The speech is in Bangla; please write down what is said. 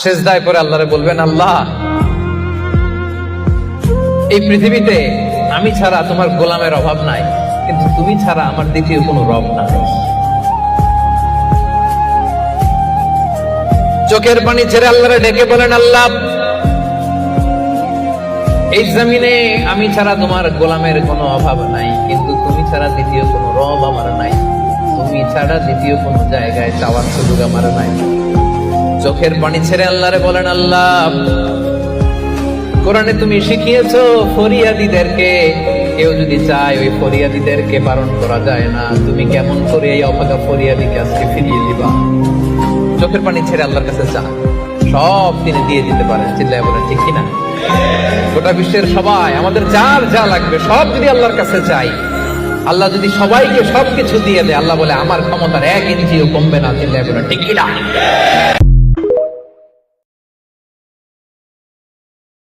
সিজদায় পড়ে আল্লাহরে বলবেন, আল্লাহ এই পৃথিবীতে আমি ছাড়া তোমার গোলামের অভাব নাই, কিন্তু তুমি ছাড়া আমার দ্বিতীয় কোনো রব নাই। চোখের পানি ছেড়ে আল্লাহরে ডেকে বলেন, আল্লাহ এই জমিনে আমি ছাড়া তোমার গোলামের কোনো অভাব নাই, কিন্তু তুমি ছাড়া দ্বিতীয় কোনো রব আমার নাই, তুমি ছাড়া দ্বিতীয় কোনো জায়গায় চাওয়ার সুযোগ আমার নাই। চোখের পানি ছেড়ে আল্লাহরে বলেন, আল্লাহ কোরআনে তুমি শিখিয়েছো ফরিয়াদীদেরকে কেউ যদি চায় ওই ফরিয়াদীদেরকে বারণ করা যায় না, তুমি কেমন করে এই অভাগা ফরিয়াদীকে আজকে ফিরিয়ে দিবা। চোখের পানি ছেড়ে আল্লাহর কাছে চা, সব তিনি দিয়ে দিতে পারেন। চিল্লায় বলেন ঠিক কিনা? গোটা বিশ্বের সবাই আমাদের যার যা লাগবে সব যদি আল্লাহর কাছে চাই, আল্লাহ যদি সবাইকে সবকিছু দিয়ে দেয়, আল্লাহ বলে আমার ক্ষমতার 1 ইঞ্চিও কমবে না। চিল্লায় বলেন ঠিক কিনা?